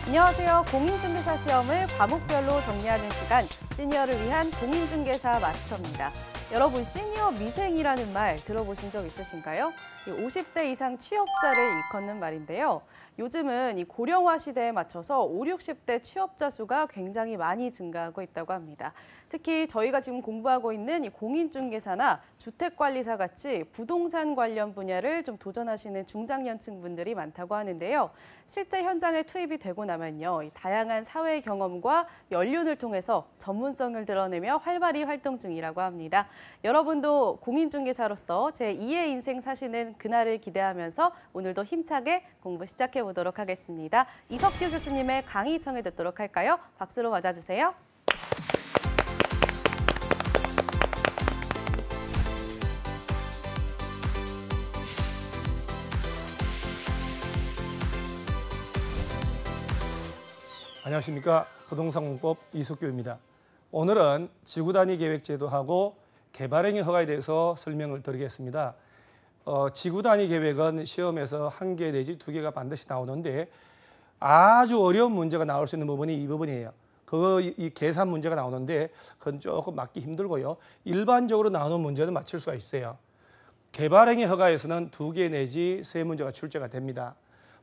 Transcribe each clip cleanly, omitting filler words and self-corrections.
안녕하세요. 공인중개사 시험을 과목별로 정리하는 시간, 시니어를 위한 공인중개사 마스터입니다. 여러분, 시니어 미생이라는 말 들어보신 적 있으신가요? 50대 이상 취업자를 일컫는 말인데요. 요즘은 이 고령화 시대에 맞춰서 50, 60대 취업자 수가 굉장히 많이 증가하고 있다고 합니다. 특히 저희가 지금 공부하고 있는 이 공인중개사나 주택관리사 같이 부동산 관련 분야를 좀 도전하시는 중장년층 분들이 많다고 하는데요. 실제 현장에 투입이 되고 나면요, 이 다양한 사회 경험과 연륜을 통해서 전문성을 드러내며 활발히 활동 중이라고 합니다. 여러분도 공인중개사로서 제2의 인생 사시는 그날을 기대하면서 오늘도 힘차게 공부 시작해 보도록 하겠습니다. 이석규 교수님의 강의 청해 듣도록 할까요? 박수로 맞아주세요. 안녕하십니까. 부동산공법 이석규입니다. 오늘은 지구단위 계획제도하고 개발행위 허가에 대해서 설명을 드리겠습니다. 지구단위 계획은 시험에서 1개 내지 2개가 반드시 나오는데 아주 어려운 문제가 나올 수 있는 부분이 이 부분이에요. 이 계산 문제가 나오는데 그건 조금 맞기 힘들고요. 일반적으로 나오는 문제는 맞출 수가 있어요. 개발행위 허가에서는 2개 내지 3문제가 출제가 됩니다.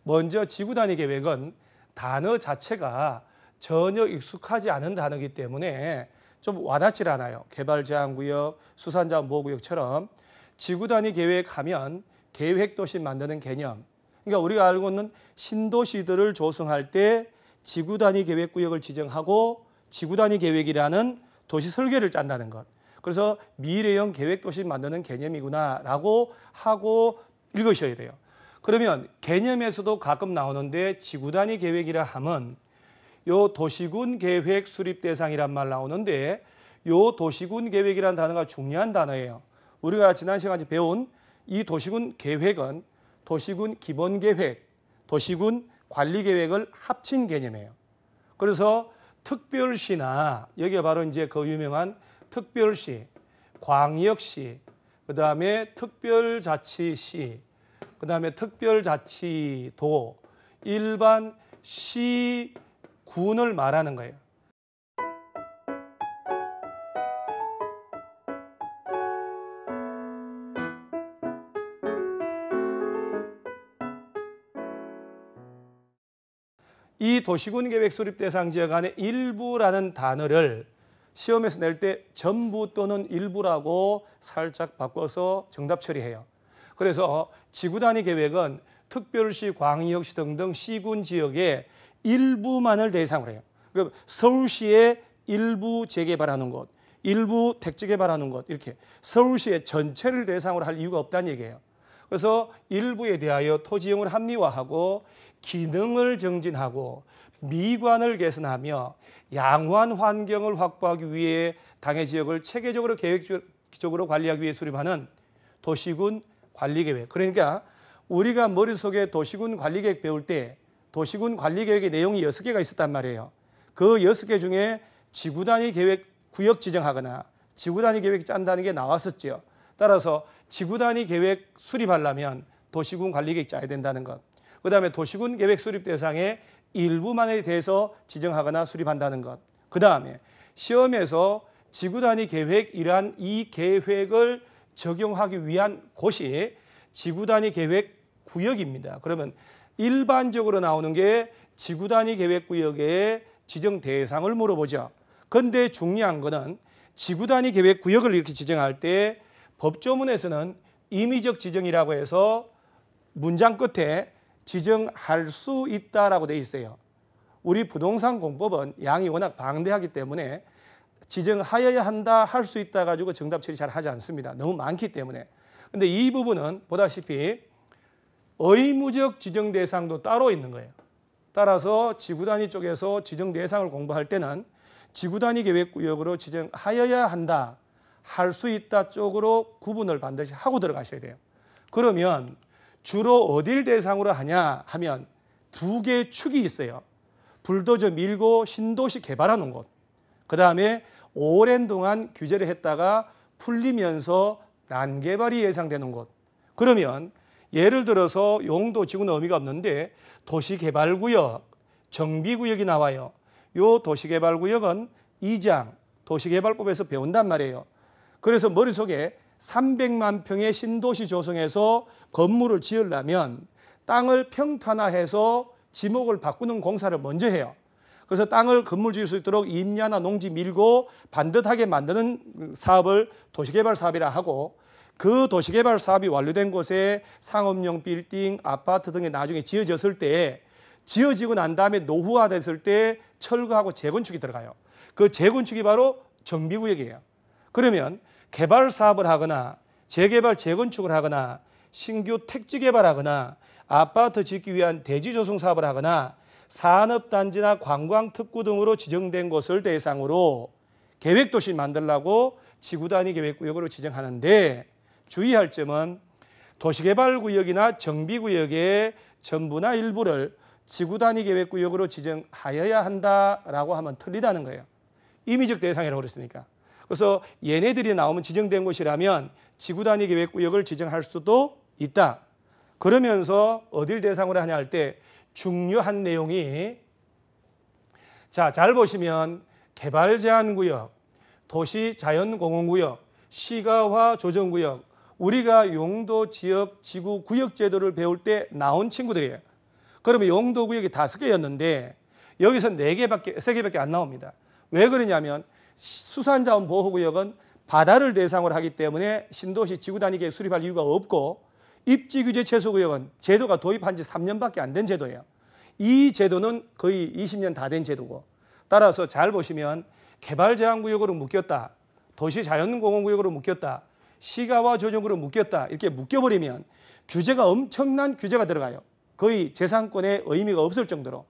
먼저 지구단위 계획은 단어 자체가 전혀 익숙하지 않은 단어이기 때문에 좀 와닿질 않아요. 개발제한구역, 수산자원보호구역처럼 지구단위 계획하면 계획도시 만드는 개념. 그러니까 우리가 알고 있는 신도시들을 조성할 때 지구단위 계획구역을 지정하고 지구단위 계획이라는 도시 설계를 짠다는 것. 그래서 미래형 계획도시 만드는 개념이구나라고 하고 읽으셔야 돼요. 그러면 개념에서도 가끔 나오는데 지구단위 계획이라 하면 요 도시군 계획 수립 대상이란 말 나오는데 요 도시군 계획이라는 단어가 중요한 단어예요. 우리가 지난 시간에 배운 이 도시군 계획은 도시군 기본 계획, 도시군 관리 계획을 합친 개념이에요. 그래서 특별시나 여기가 바로 이제 그 유명한 특별시, 광역시, 그다음에 특별자치시, 그다음에 특별자치도, 일반 시군을 말하는 거예요. 이 도시군 계획 수립 대상 지역 안에 일부라는 단어를 시험에서 낼 때 전부 또는 일부라고 살짝 바꿔서 정답 처리해요. 그래서 지구단위 계획은 특별시, 광역시 등등 시군 지역의 일부만을 대상으로 해요. 그러니까 서울시의 일부 재개발하는 곳, 일부 택지 개발하는 곳, 이렇게 서울시의 전체를 대상으로 할 이유가 없다는 얘기예요. 그래서 일부에 대하여 토지용을 합리화하고 기능을 정진하고 미관을 개선하며 양호한 환경을 확보하기 위해 당해 지역을 체계적으로 계획적으로 관리하기 위해 수립하는 도시군 관리계획. 그러니까 우리가 머릿속에 도시군 관리계획 배울 때 도시군 관리계획의 내용이 6개가 있었단 말이에요. 그 6개 중에 지구단위 계획 구역 지정하거나 지구단위 계획 짠다는 게 나왔었죠. 따라서 지구단위 계획 수립하려면 도시군 관리계획 짜야 된다는 것. 그다음에 도시군 계획 수립 대상의 일부만에 대해서 지정하거나 수립한다는 것. 그다음에 시험에서 지구단위 계획이란 이 계획을 적용하기 위한 곳이 지구단위 계획 구역입니다. 그러면 일반적으로 나오는 게 지구단위 계획 구역의 지정 대상을 물어보죠. 그런데 중요한 거는 지구단위 계획 구역을 이렇게 지정할 때 법조문에서는 임의적 지정이라고 해서 문장 끝에 지정할 수 있다라고 돼 있어요. 우리 부동산 공법은 양이 워낙 방대하기 때문에 지정하여야 한다, 할 수 있다 가지고 정답 처리 잘 하지 않습니다. 너무 많기 때문에. 근데 이 부분은 보다시피 의무적 지정 대상도 따로 있는 거예요. 따라서 지구단위 쪽에서 지정 대상을 공부할 때는 지구단위 계획구역으로 지정하여야 한다, 할 수 있다 쪽으로 구분을 반드시 하고 들어가셔야 돼요. 그러면 주로 어딜 대상으로 하냐 하면 2개의 축이 있어요. 불도저 밀고 신도시 개발하는 곳. 그다음에 오랜 동안 규제를 했다가 풀리면서 난개발이 예상되는 곳. 그러면 예를 들어서 용도 지구는 의미가 없는데 도시개발구역, 정비구역이 나와요. 요 도시개발구역은 2장 도시개발법에서 배운단 말이에요. 그래서 머릿속에 300만 평의 신도시 조성해서 건물을 지으려면 땅을 평탄화해서 지목을 바꾸는 공사를 먼저 해요. 그래서 땅을 건물 지을 수 있도록 임야나 농지 밀고 반듯하게 만드는 사업을 도시개발 사업이라 하고, 그 도시개발 사업이 완료된 곳에 상업용 빌딩, 아파트 등이 나중에 지어졌을 때, 지어지고 난 다음에 노후화됐을 때 철거하고 재건축이 들어가요. 그 재건축이 바로 정비구역이에요. 그러면 개발 사업을 하거나 재개발, 재건축을 하거나 신규 택지 개발하거나 아파트 짓기 위한 대지 조성 사업을 하거나 산업단지나 관광특구 등으로 지정된 곳을 대상으로 계획도시 만들라고 지구단위 계획구역으로 지정하는데, 주의할 점은 도시개발구역이나 정비구역의 전부나 일부를 지구단위 계획구역으로 지정하여야 한다라고 하면 틀리다는 거예요. 임의적 대상이라고 그랬으니까. 그래서 얘네들이 나오면 지정된 곳이라면 지구단위 계획구역을 지정할 수도 있다. 그러면서 어딜 대상으로 하냐 할 때 중요한 내용이, 자, 잘 보시면 개발제한구역, 도시자연공원구역, 시가화 조정구역, 우리가 용도, 지역, 지구, 구역 제도를 배울 때 나온 친구들이에요. 그러면 용도구역이 5개였는데 여기서 3개밖에 안 나옵니다. 왜 그러냐면 수산자원보호구역은 바다를 대상으로 하기 때문에 신도시 지구단위 계획 수립할 이유가 없고, 입지규제 최소구역은 제도가 도입한 지 3년밖에 안 된 제도예요. 이 제도는 거의 20년 다 된 제도고, 따라서 잘 보시면 개발제한구역으로 묶였다, 도시자연공원구역으로 묶였다, 시가화 조정구로 묶였다, 이렇게 묶여버리면 규제가, 엄청난 규제가 들어가요. 거의 재산권에 의미가 없을 정도로.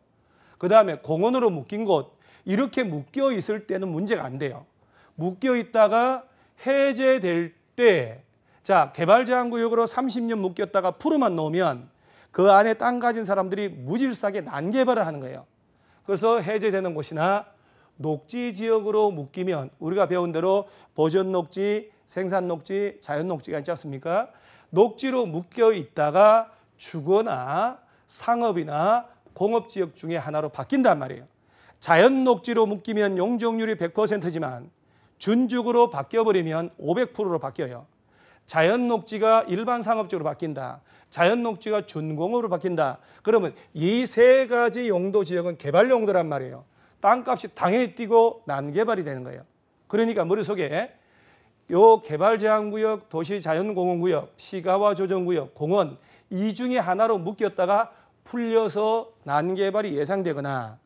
그 다음에 공원으로 묶인 곳, 이렇게 묶여 있을 때는 문제가 안 돼요. 묶여 있다가 해제될 때, 자, 개발제한구역으로 30년 묶였다가 풀어만 놓으면 그 안에 땅 가진 사람들이 무질서하게 난개발을 하는 거예요. 그래서 해제되는 곳이나 녹지지역으로 묶이면 우리가 배운 대로 보전녹지, 생산녹지, 자연녹지가 있지 않습니까? 녹지로 묶여 있다가 주거나 상업이나 공업지역 중에 하나로 바뀐단 말이에요. 자연녹지로 묶이면 용적률이 100%지만 준죽으로 바뀌어버리면 500%로 바뀌어요. 자연녹지가 일반 상업지로 바뀐다, 자연녹지가 준공업으로 바뀐다, 그러면 이 3가지 용도 지역은 개발 용도란 말이에요. 땅값이 당연히 뛰고 난개발이 되는 거예요. 그러니까 머릿속에 요 개발제한구역, 도시자연공원구역, 시가화 조정구역, 공원, 이 중에 하나로 묶였다가 풀려서 난개발이 예상되거나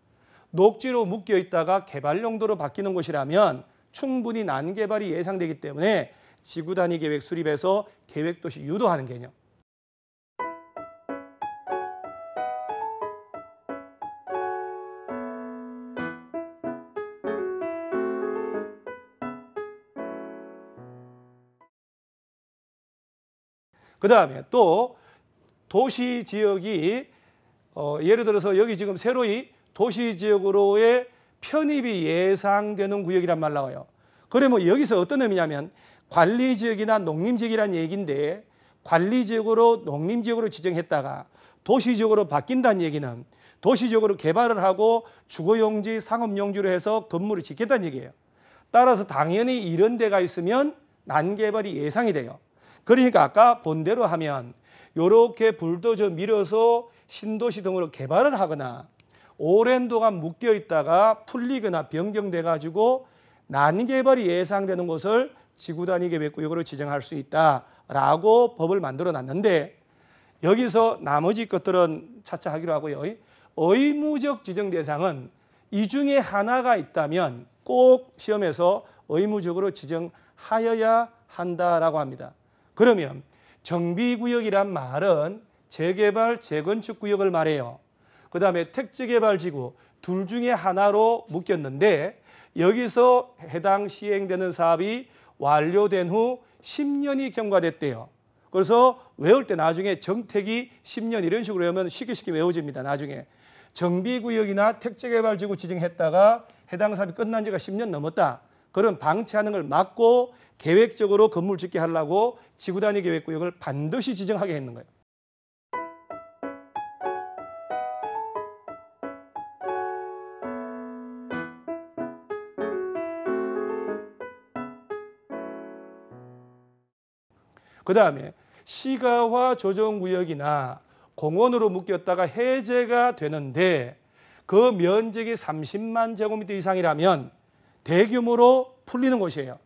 녹지로 묶여 있다가 개발 용도로 바뀌는 곳이라면 충분히 난개발이 예상되기 때문에 지구단위 계획 수립에서 계획도시 유도하는 개념. 그 다음에 또 도시지역이 예를 들어서 여기 지금 새로이 도시지역으로의 편입이 예상되는 구역이란 말 나와요. 그러면 여기서 어떤 의미냐면 관리지역이나 농림지역이란 얘기인데, 관리지역으로 농림지역으로 지정했다가 도시지역으로 바뀐다는 얘기는 도시지역으로 개발을 하고 주거용지, 상업용지로 해서 건물을 짓겠다는 얘기예요. 따라서 당연히 이런 데가 있으면 난개발이 예상이 돼요. 그러니까 아까 본 대로 하면 이렇게 불도저 밀어서 신도시 등으로 개발을 하거나 오랜 동안 묶여 있다가 풀리거나 변경돼 가지고 난개발이 예상되는 것을 지구단위 계획구역으로 지정할 수 있다라고 법을 만들어 놨는데, 여기서 나머지 것들은 차차 하기로 하고요. 의무적 지정 대상은 이 중에 하나가 있다면 꼭 시험에서 의무적으로 지정하여야 한다라고 합니다. 그러면 정비구역이란 말은 재개발, 재건축 구역을 말해요. 그 다음에 택지개발지구 둘 중에 하나로 묶였는데, 여기서 해당 시행되는 사업이 완료된 후 10년이 경과됐대요. 그래서 외울 때 나중에 정택이 10년 이런 식으로 외우면 쉽게 외워집니다. 나중에 정비구역이나 택지개발지구 지정했다가 해당 사업이 끝난 지가 10년 넘었다. 그런 방치하는 걸 막고 계획적으로 건물 짓게 하려고 지구단위 계획구역을 반드시 지정하게 했는 거예요. 그다음에 시가와 조정구역이나 공원으로 묶였다가 해제가 되는데 그 면적이 30만 제곱미터 이상이라면 대규모로 풀리는 곳이에요.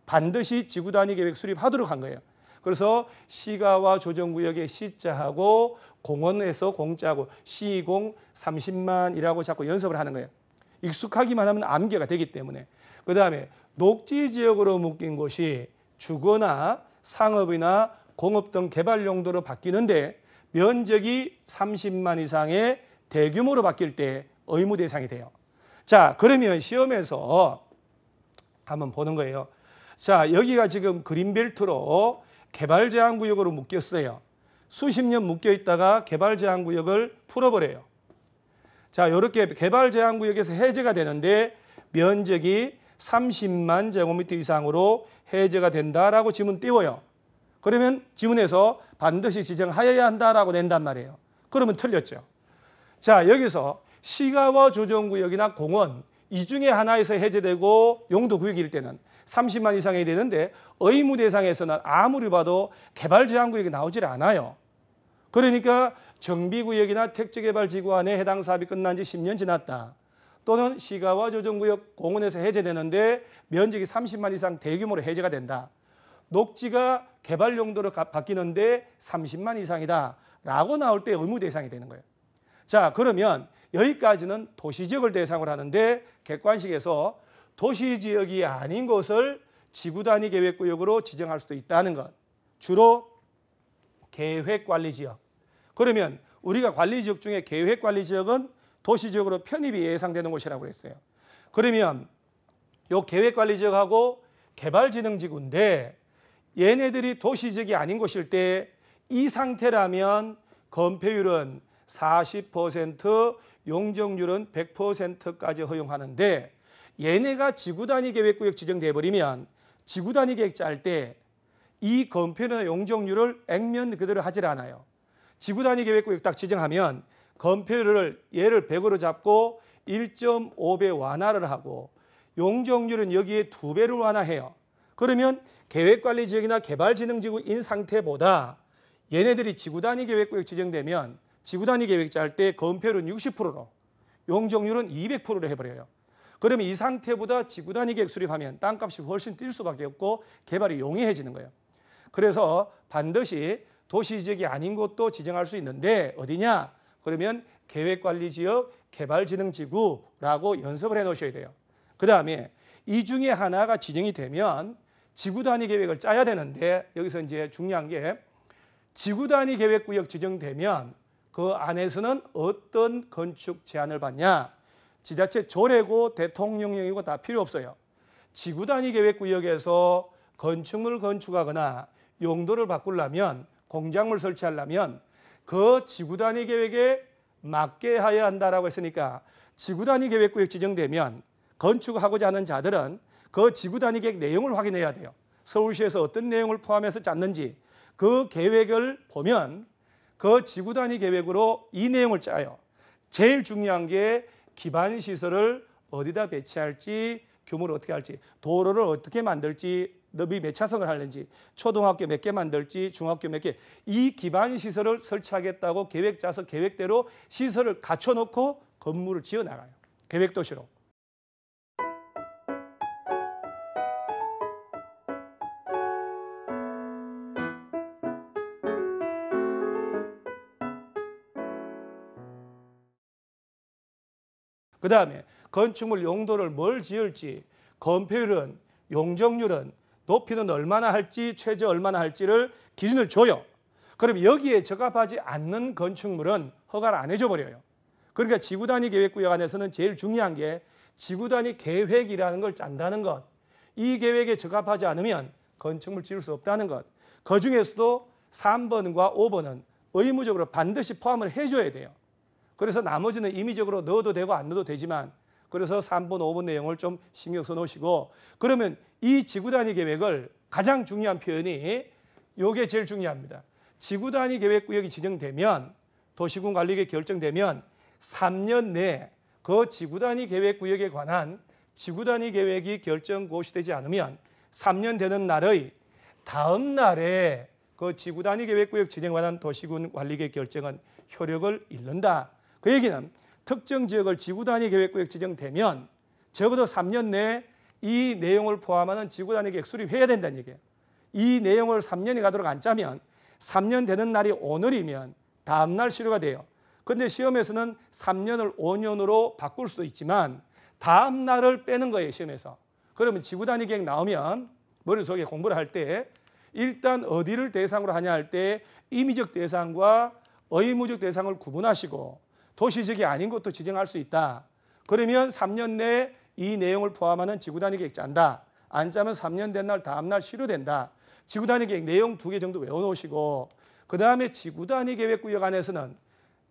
반드시 지구단위 계획 수립하도록 한 거예요. 그래서 시가와 조정구역의 시자하고 공원에서 공자하고 시공 30만이라고 자꾸 연습을 하는 거예요. 익숙하기만 하면 암기가 되기 때문에. 그다음에 녹지지역으로 묶인 곳이 주거나 상업이나 공업 등 개발 용도로 바뀌는데 면적이 30만 이상의 대규모로 바뀔 때 의무 대상이 돼요. 자, 그러면 시험에서 한번 보는 거예요. 자, 여기가 지금 그린벨트로 개발 제한 구역으로 묶였어요. 수십 년 묶여 있다가 개발 제한 구역을 풀어버려요. 자, 이렇게 개발 제한 구역에서 해제가 되는데 면적이 30만 제곱미터 이상으로 해제가 된다라고 지문 띄워요. 그러면 지문에서 반드시 지정하여야 한다라고 낸단 말이에요. 그러면 틀렸죠. 자, 여기서 시가와 조정구역이나 공원 이 중에 하나에서 해제되고 용도구역일 때는 30만 이상이 되는데 의무 대상에서는 아무리 봐도 개발 제한구역이 나오질 않아요. 그러니까 정비구역이나 택지개발지구 안에 해당 사업이 끝난 지 10년 지났다. 또는 시가와 조정구역 공원에서 해제되는데 면적이 30만 이상 대규모로 해제가 된다. 녹지가 개발 용도로 바뀌는데 30만 이상이다 라고 나올 때 의무 대상이 되는 거예요. 자, 그러면 여기까지는 도시지역을 대상으로 하는데 객관식에서 도시지역이 아닌 것을 지구단위 계획구역으로 지정할 수도 있다는 것. 주로 계획관리지역. 그러면 우리가 관리지역 중에 계획관리지역은 도시지역으로 편입이 예상되는 곳이라고 했어요. 그러면 이 계획관리지역하고 개발진흥지구인데 얘네들이 도시지역이 아닌 곳일 때 이 상태라면 건폐율은 40%, 용적률은 100%까지 허용하는데 얘네가 지구단위 계획구역 지정돼 버리면 지구단위 계획 짤 때 이 건폐율이나 용적률을 액면 그대로 하질 않아요. 지구단위 계획구역 딱 지정하면 건폐율을 얘를 100으로 잡고 1.5배 완화를 하고 용적률은 여기에 2배를 완화해요. 그러면 계획관리지역이나 개발진흥지구인 상태보다 얘네들이 지구단위 계획구역 지정되면 지구단위 계획 짤 때 건폐율은 60%로 용적률은 200%로 해버려요. 그러면 이 상태보다 지구단위 계획 수립하면 땅값이 훨씬 뛸 수밖에 없고 개발이 용이해지는 거예요. 그래서 반드시 도시지역이 아닌 곳도 지정할 수 있는데 어디냐? 그러면 계획관리지역, 개발진흥지구라고 연습을 해놓으셔야 돼요. 그 다음에 이 중에 하나가 지정이 되면 지구단위 계획을 짜야 되는데 여기서 이제 중요한 게 지구단위 계획구역 지정되면 그 안에서는 어떤 건축 제한을 받냐? 지자체 조례고 대통령령이고 다 필요 없어요. 지구단위 계획구역에서 건축물 건축하거나 용도를 바꾸려면 공작물 설치하려면 그 지구단위 계획에 맞게 해야 한다라고 했으니까 지구단위 계획구역 지정되면 건축하고자 하는 자들은 그 지구단위 계획 내용을 확인해야 돼요. 서울시에서 어떤 내용을 포함해서 짰는지 그 계획을 보면 그 지구단위 계획으로 이 내용을 짜요. 제일 중요한 게 기반 시설을 어디다 배치할지, 규모를 어떻게 할지, 도로를 어떻게 만들지, 너비 몇 차선을 하는지, 초등학교 몇 개 만들지, 중학교 몇 개, 이 기반 시설을 설치하겠다고 계획 짜서 계획대로 시설을 갖춰놓고 건물을 지어 나가요. 계획도시로. 그 다음에 건축물 용도를 뭘 지을지, 건폐율은, 용적률은, 높이는 얼마나 할지, 최저 얼마나 할지를 기준을 줘요. 그럼 여기에 적합하지 않는 건축물은 허가를 안 해줘 버려요. 그러니까 지구단위 계획구역 안에서는 제일 중요한 게 지구단위 계획이라는 걸 짠다는 것. 이 계획에 적합하지 않으면 건축물 지을 수 없다는 것. 그중에서도 3번과 5번은 의무적으로 반드시 포함을 해줘야 돼요. 그래서 나머지는 임의적으로 넣어도 되고 안 넣어도 되지만 그래서 3번, 5번 내용을 좀 신경 써 놓으시고 그러면 이 지구단위 계획을 가장 중요한 표현이 이게 제일 중요합니다. 지구단위 계획구역이 지정되면 도시군 관리계획 결정되면 3년 내에 그 지구단위 계획구역에 관한 지구단위 계획이 결정 고시되지 않으면 3년 되는 날의 다음 날에 그 지구 단위 계획구역 지정에 관한 도시군 관리계획 결정은 효력을 잃는다. 그 얘기는 특정 지역을 지구 단위 계획구역 지정되면 적어도 3년 내에 이 내용을 포함하는 지구 단위 계획 수립해야 된다는 얘기예요. 이 내용을 3년이 가도록 안 짜면 3년 되는 날이 오늘이면 다음 날 실효가 돼요. 그런데 시험에서는 3년을 5년으로 바꿀 수도 있지만 다음 날을 빼는 거예요, 시험에서. 그러면 지구 단위 계획 나오면 머릿속에 공부를 할 때 일단 어디를 대상으로 하냐 할 때 임의적 대상과 의무적 대상을 구분하시고 도시적이 아닌 것도 지정할 수 있다. 그러면 3년 내에 이 내용을 포함하는 지구 단위 계획 짠다. 안 짜면 3년 된 날 다음 날 실효된다. 지구 단위 계획 내용 2개 정도 외워놓으시고 그 다음에 지구 단위 계획구역 안에서는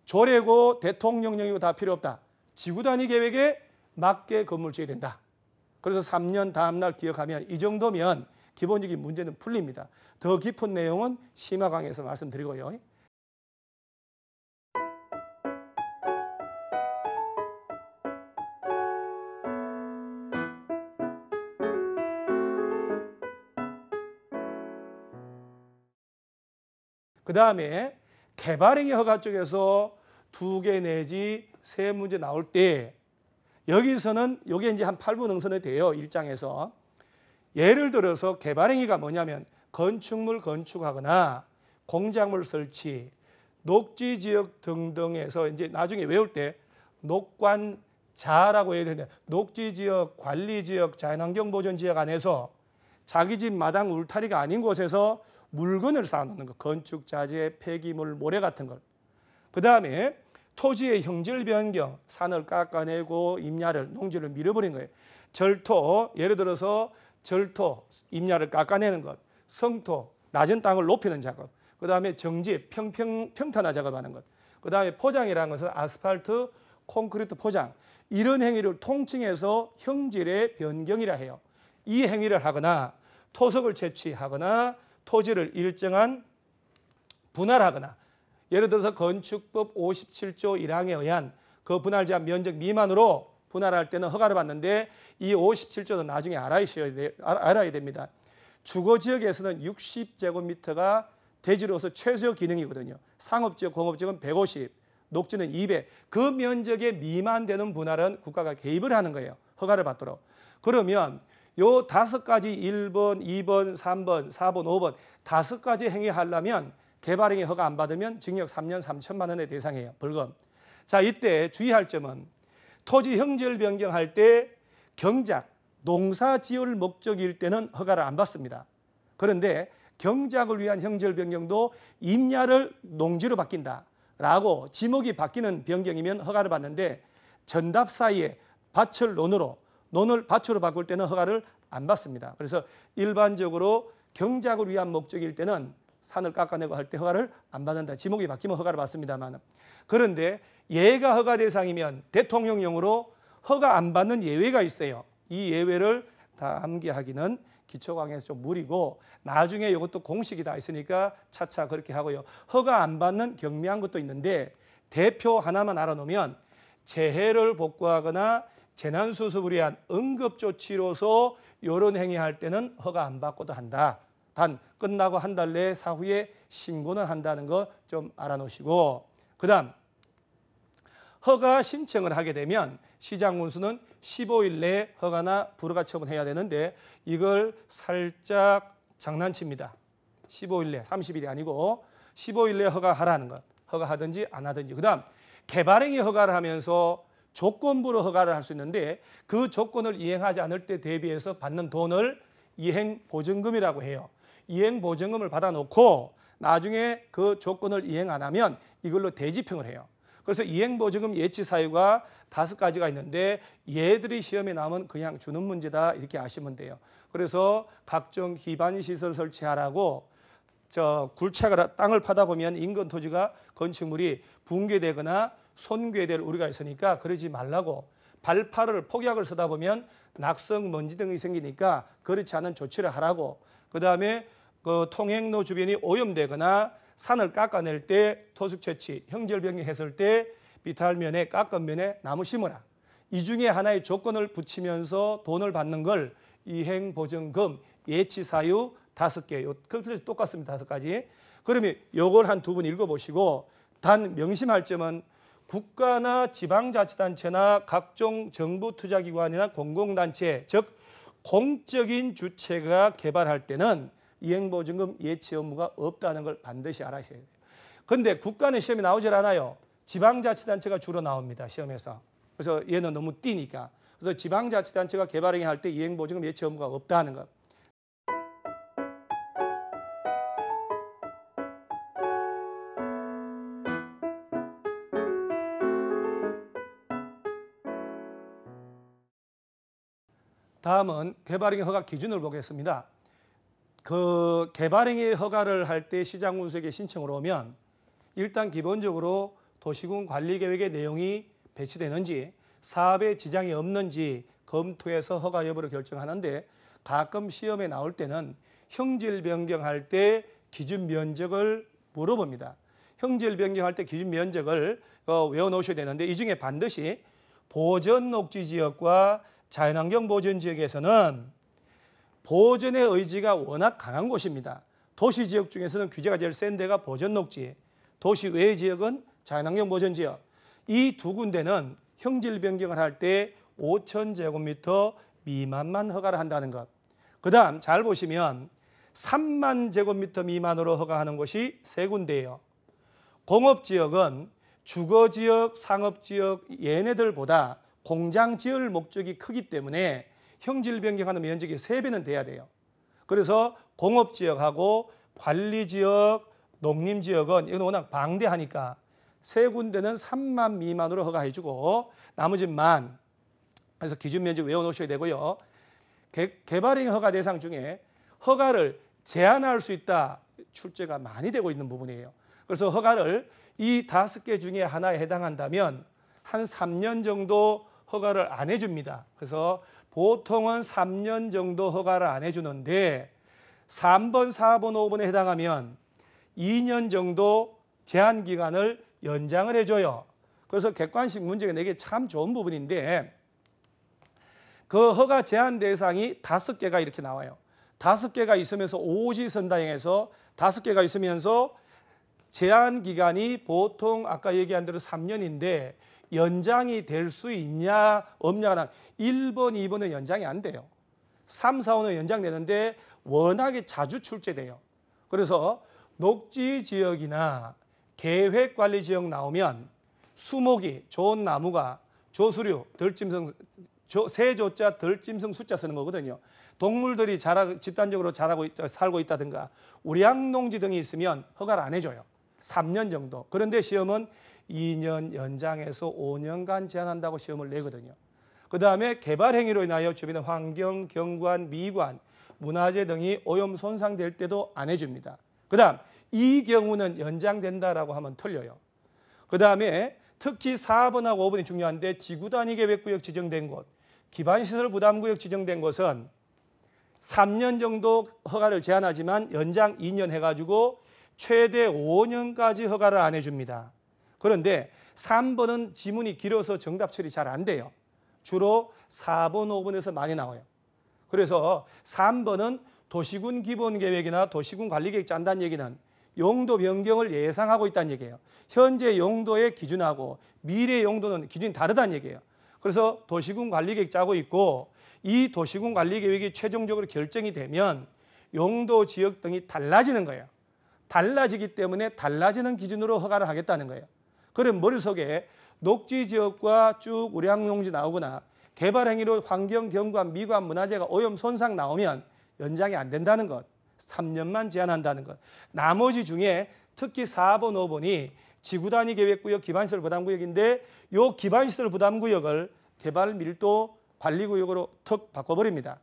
조례고 대통령령이고 다 필요 없다. 지구 단위 계획에 맞게 건물 지어야 된다. 그래서 3년 다음 날 기억하면 이 정도면 기본적인 문제는 풀립니다. 더 깊은 내용은 심화 강의에서 말씀드리고요. 그 다음에 개발행위 허가 쪽에서 2개 내지 3문제 나올 때 여기서는 이게 이제 한 8분 응선이 돼요. 1장에서. 예를 들어서 개발행위가 뭐냐면 건축물 건축하거나 공작물 설치, 녹지 지역 등등에서 이제 나중에 외울 때 녹관자라고 해야 되는데 녹지 지역, 관리 지역, 자연환경 보존 지역 안에서 자기 집 마당 울타리가 아닌 곳에서 물건을 쌓아놓는 것, 건축 자재, 폐기물, 모래 같은 걸. 그 다음에 토지의 형질 변경, 산을 깎아내고 임야를, 농지를 밀어버린 거예요. 절토, 예를 들어서 절토, 임야를 깎아내는 것, 성토, 낮은 땅을 높이는 작업, 그 다음에 정지, 평탄화 작업하는 것, 그 다음에 포장이라는 것은 아스팔트, 콘크리트 포장, 이런 행위를 통칭해서 형질의 변경이라 해요. 이 행위를 하거나 토석을 채취하거나 토지를 일정한 분할하거나 예를 들어서 건축법 57조 1항에 의한 그 분할 제한 면적 미만으로 분할할 때는 허가를 받는데 이 57조는 나중에 알아야 됩니다. 주거지역에서는 60제곱미터가 대지로서 최저 기능이거든요. 상업지역, 공업지역은 150, 녹지는 200. 그 면적에 미만되는 분할은 국가가 개입을 하는 거예요. 허가를 받도록. 그러면 요 5가지 1번, 2번, 3번, 4번, 5번 5가지 행위하려면 개발행위 허가 안 받으면 징역 3년 3천만 원의 대상이에요. 벌금. 자, 이때 주의할 점은 토지 형질 변경할 때 경작, 농사 지을 목적일 때는 허가를 안 받습니다. 그런데 경작을 위한 형질 변경도 임야를 농지로 바뀐다라고 지목이 바뀌는 변경이면 허가를 받는데 전답 사이에 밭을 논을 밭으로 바꿀 때는 허가를 안 받습니다. 그래서 일반적으로 경작을 위한 목적일 때는 산을 깎아내고 할 때 허가를 안 받는다. 지목이 바뀌면 허가를 받습니다만. 그런데 예가 허가 대상이면 대통령령으로 허가 안 받는 예외가 있어요. 이 예외를 다 암기하기는 기초 강의에서 좀 무리고 나중에 이것도 공식이 다 있으니까 차차 그렇게 하고요. 허가 안 받는 경미한 것도 있는데 대표 하나만 알아놓으면 재해를 복구하거나 재난수습을 위한 응급조치로서 이런 행위할 때는 허가 안 받고도 한다. 단 끝나고 한 달 내에 사후에 신고는 한다는 거 좀 알아놓으시고 그 다음 허가 신청을 하게 되면 시장군수는 15일 내에 허가나 불허가 처분해야 되는데 이걸 살짝 장난칩니다. 15일 내 30일이 아니고 15일 내에 허가하라는 것. 허가하든지 안 하든지. 그 다음 개발행위 허가를 하면서 조건부로 허가를 할 수 있는데 그 조건을 이행하지 않을 때 대비해서 받는 돈을 이행보증금이라고 해요. 이행보증금을 받아놓고 나중에 그 조건을 이행 안 하면 이걸로 대지평을 해요. 그래서 이행보증금 예치사유가 5가지가 있는데 얘들이 시험에 나오면 그냥 주는 문제다 이렇게 아시면 돼요. 그래서 각종 기반시설 설치하라고 굴착을 땅을 파다 보면 인근 토지가 건축물이 붕괴되거나 손괴될 우려가 있으니까 그러지 말라고 발파를 폭약을 쓰다 보면 낙성, 먼지 등이 생기니까 그렇지 않은 조치를 하라고 그 다음에 그 통행로 주변이 오염되거나 산을 깎아낼 때 토속 채취, 형질 변경했을 때 비탈면에 깎은 면에 나무 심으라. 이 중에 하나의 조건을 붙이면서 돈을 받는 걸 이행보증금, 예치사유 5개, 요 컨트롤 똑같습니다. 5가지. 그러면 요걸 한 두 번 읽어보시고 단 명심할 점은 국가나 지방자치단체나 각종 정부 투자기관이나 공공단체, 즉 공적인 주체가 개발할 때는 이행보증금 예치 의무가 없다는 걸 반드시 알아셔야 돼요. 그런데 국가는 시험에 나오질 않아요. 지방자치단체가 주로 나옵니다. 시험에서. 그래서 얘는 너무 띄니까. 그래서 지방자치단체가 개발행위할 때 이행보증금 예치 의무가 없다는 것. 다음은 개발행위 허가 기준을 보겠습니다. 그 개발행위 허가를 할 때 시장군수에게 신청을 오면 일단 기본적으로 도시군 관리계획의 내용이 배치되는지 사업에 지장이 없는지 검토해서 허가 여부를 결정하는데 가끔 시험에 나올 때는 형질 변경할 때 기준 면적을 물어봅니다. 형질 변경할 때 기준 면적을 외워놓으셔야 되는데 이 중에 반드시 보전 녹지 지역과 자연환경 보전 지역에서는 보전의 의지가 워낙 강한 곳입니다. 도시 지역 중에서는 규제가 제일 센 데가 보전 녹지, 도시 외 지역은 자연환경 보전 지역. 이 두 군데는 형질 변경을 할 때 5,000제곱미터 미만만 허가를 한다는 것. 그 다음 잘 보시면 3만 제곱미터 미만으로 허가하는 곳이 3군데예요. 공업지역은 주거지역, 상업지역 얘네들보다 공장 지을 목적이 크기 때문에 형질 변경하는 면적이 3배는 돼야 돼요. 그래서 공업지역하고 관리지역, 농림지역은 이건 워낙 방대하니까 3군데는 3만 미만으로 허가해주고 나머지 만. 그래서 기준 면적 외워놓으셔야 되고요. 개발행위 허가 대상 중에 허가를 제한할 수 있다. 출제가 많이 되고 있는 부분이에요. 그래서 허가를 이 5개 중에 하나에 해당한다면 한 3년 정도 허가를 안 해줍니다. 그래서 보통은 3년 정도 허가를 안 해주는데 3번, 4번, 5번에 해당하면 2년 정도 제한 기간을 연장을 해줘요. 그래서 객관식 문제가 내게 참 좋은 부분인데 그 허가 제한 대상이 5개가 이렇게 나와요. 5개가 있으면서 오지선다형에서 5개가 있으면서 제한 기간이 보통 아까 얘기한 대로 3년인데 연장이 될 수 있냐 없냐가 1번, 2번은 연장이 안 돼요. 3, 4, 5는 연장되는데 워낙에 자주 출제돼요. 그래서 녹지 지역이나 계획관리 지역 나오면 수목이 좋은 나무가 조수류, 덜짐승, 세조자, 덜짐승 숫자 쓰는 거거든요. 동물들이 집단적으로 살고 있다든가 우량농지 등이 있으면 허가를 안 해줘요. 3년 정도. 그런데 시험은 2년 연장해서 5년간 제한한다고 시험을 내거든요. 그 다음에 개발 행위로 인하여 주변의 환경, 경관, 미관, 문화재 등이 오염 손상될 때도 안 해줍니다. 그 다음 이 경우는 연장된다라고 하면 틀려요. 그 다음에 특히 4번하고 5번이 중요한데 지구단위 계획구역 지정된 곳, 기반시설 부담구역 지정된 곳은 3년 정도 허가를 제한하지만 연장 2년 해가지고 최대 5년까지 허가를 안 해줍니다. 그런데 3번은 지문이 길어서 정답 처리 잘 안 돼요. 주로 4번, 5번에서 많이 나와요. 그래서 3번은 도시군 기본계획이나 도시군 관리계획 짠다는 얘기는 용도 변경을 예상하고 있다는 얘기예요. 현재 용도의 기준하고 미래 용도는 기준이 다르다는 얘기예요. 그래서 도시군 관리계획 짜고 있고 이 도시군 관리계획이 최종적으로 결정이 되면 용도 지역 등이 달라지는 거예요. 달라지기 때문에 달라지는 기준으로 허가를 하겠다는 거예요. 그럼 머릿속에 녹지 지역과 쭉 우량농지 나오거나 개발 행위로 환경, 경관, 미관, 문화재가 오염 손상 나오면 연장이 안 된다는 것. 3년만 제한한다는 것. 나머지 중에 특히 4번, 5번이 지구단위 계획구역, 기반시설 부담구역인데 이 기반시설 부담구역을 개발 밀도 관리구역으로 턱 바꿔버립니다.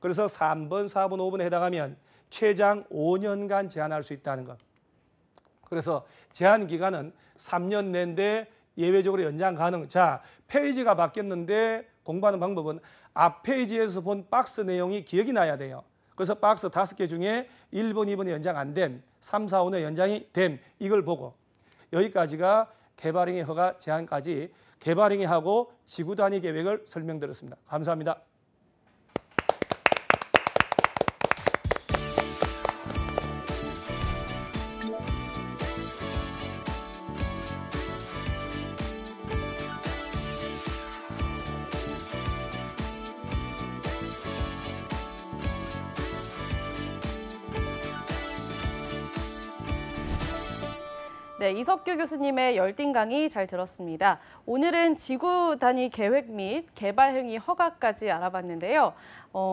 그래서 3번, 4번, 5번에 해당하면 최장 5년간 제한할 수 있다는 것. 그래서 제한 기간은 3년 내인데 예외적으로 연장 가능. 자, 페이지가 바뀌었는데 공부하는 방법은 앞 페이지에서 본 박스 내용이 기억이 나야 돼요. 그래서 박스 5개 중에 1번, 2번이 연장 안 됨, 3, 4, 5는 연장이 됨. 이걸 보고 여기까지가 개발행위 허가 제한까지 개발행위하고 지구단위 계획을 설명드렸습니다. 감사합니다. 네, 이석규 교수님의 열띤 강의 잘 들었습니다. 오늘은 지구 단위 계획 및 개발 행위 허가까지 알아봤는데요.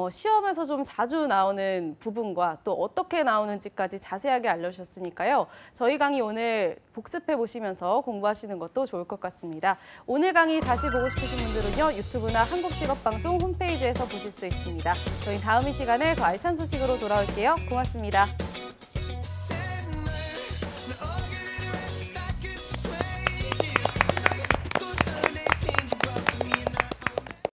시험에서 좀 자주 나오는 부분과 또 어떻게 나오는지까지 자세하게 알려주셨으니까요. 저희 강의 오늘 복습해 보시면서 공부하시는 것도 좋을 것 같습니다. 오늘 강의 다시 보고 싶으신 분들은요. 유튜브나 한국직업방송 홈페이지에서 보실 수 있습니다. 저희 다음 이 시간에 더 알찬 소식으로 돌아올게요. 고맙습니다.